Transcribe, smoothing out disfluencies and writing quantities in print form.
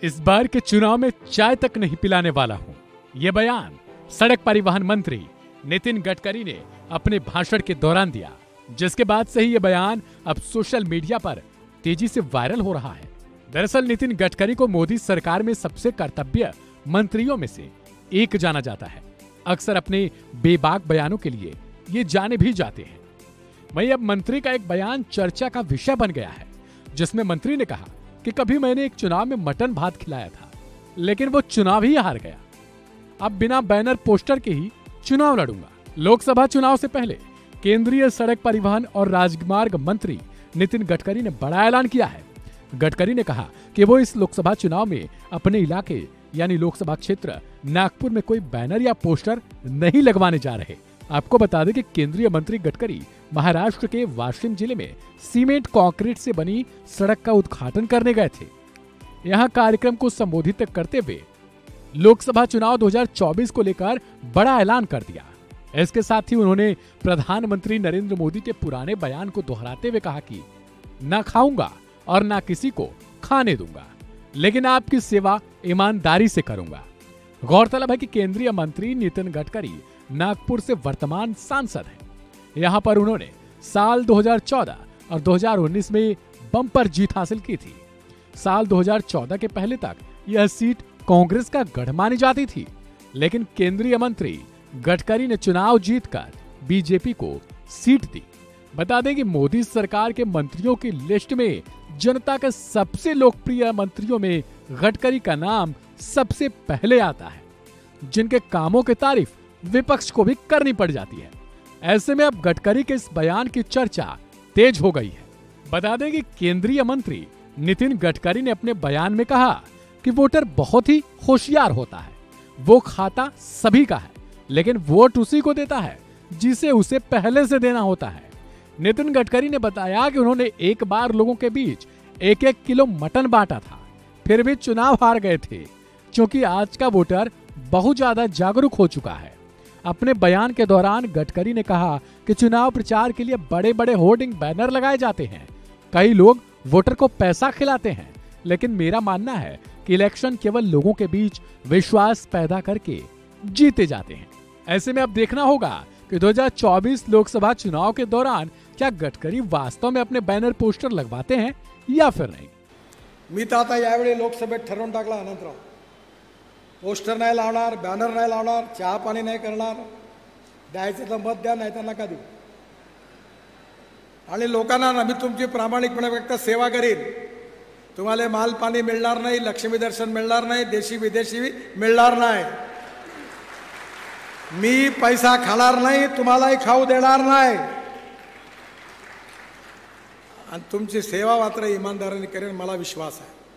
इस बार के चुनाव में चाय तक नहीं पिलाने वाला हूं। ये बयान सड़क परिवहन मंत्री नितिन गडकरी ने अपने भाषण के दौरान दिया, जिसके बाद से ही ये बयान अब सोशल मीडिया पर तेजी से वायरल हो रहा है। दरअसल नितिन गडकरी को मोदी सरकार में सबसे कर्तव्य मंत्रियों में से एक जाना जाता है। अक्सर अपने बेबाक बयानों के लिए ये जाने भी जाते हैं। वहीं अब मंत्री का एक बयान चर्चा का विषय बन गया है, जिसमें मंत्री ने कहा कि कभी मैंने एक चुनाव में मटन भात खिलाया था, लेकिन वो चुनाव ही हार गया। अब बिना बैनर पोस्टर के ही चुनाव लड़ूंगा। लोकसभा चुनाव से पहले केंद्रीय सड़क परिवहन और राजमार्ग मंत्री नितिन गडकरी ने बड़ा ऐलान किया है। गडकरी ने कहा कि वो इस लोकसभा चुनाव में अपने इलाके यानी लोकसभा क्षेत्र नागपुर में कोई बैनर या पोस्टर नहीं लगवाने जा रहे। आपको बता दें कि केंद्रीय मंत्री गडकरी महाराष्ट्र के वाशिम जिले में सीमेंट कंक्रीट से बनी सड़क का उद्घाटन करने गए थे। यहां कार्यक्रम को संबोधित करते हुए लोकसभा चुनाव 2024 को लेकर बड़ा ऐलान कर दिया। इसके साथ ही उन्होंने प्रधानमंत्री नरेंद्र मोदी के पुराने बयान को दोहराते हुए कहा कि ना खाऊंगा और ना किसी को खाने दूंगा, लेकिन आपकी सेवा ईमानदारी से करूंगा। गौरतलब है कि केंद्रीय मंत्री नितिन गडकरी नागपुर से वर्तमान सांसद हैं। यहां पर उन्होंने साल 2014 और 2019 में बम्पर जीत हासिल की थी। साल 2014 के पहले तक यह सीट कांग्रेस का गढ़ मानी जाती थी, लेकिन केंद्रीय मंत्री गडकरी ने चुनाव जीतकर बीजेपी को सीट दी। बता दें कि मोदी सरकार के मंत्रियों की लिस्ट में जनता के सबसे लोकप्रिय मंत्रियों में गडकरी का नाम सबसे पहले आता है, जिनके कामों की तारीफ विपक्ष को भी करनी पड़ जाती है। ऐसे में अब गडकरी के इस बयान की चर्चा तेज हो गई है। बता दें कि केंद्रीय मंत्री नितिन गडकरी ने अपने बयान में कहा कि वोटर बहुत ही होशियार होता है। वो खाता सभी का है, लेकिन वोट उसी को देता है जिसे उसे पहले से देना होता है। नितिन गडकरी ने बताया कि उन्होंने एक बार लोगों के बीच 1-1 किलो मटन बांटा था, फिर भी चुनाव हार गए थे, क्योंकि आज का वोटर बहुत ज्यादा जागरूक हो चुका है। अपने बयान के दौरान गडकरी ने कहा कि चुनाव प्रचार के लिए बड़े बड़े होर्डिंग बैनर लगाए जाते हैं। कई लोग वोटर को पैसा खिलाते हैं, लेकिन मेरा मानना है कि इलेक्शन केवल लोगों के बीच विश्वास पैदा करके जीते जाते हैं। ऐसे में अब देखना होगा कि 2024 लोकसभा चुनाव के दौरान क्या गडकरी वास्तव में अपने बैनर पोस्टर लगवाते हैं या फिर नहीं। मी तर आता यावेळी लोकसभेत ठरवून टाकला अनंतराव, पोस्टर नाही लावणार, बॅनर नाही लावणार, चहा पाणी नाही करणार, द्यायचं तर मत द्या, नाही तर नका देऊ। आणि लोकांना मी तुमची प्रामाणिकपणे व्यक्त सेवा करीन। तुम्हाला माल पाणी मिळणार नाही, लक्ष्मी दर्शन मिळणार नाही, देशी विदेशी मिळणार नाही। मी पैसा खाणार नाही, तुम्हालाही खाऊ देणार नाही, आणि तुमची सेवा मात्र इमानदारीने करेन, मला विश्वास आहे।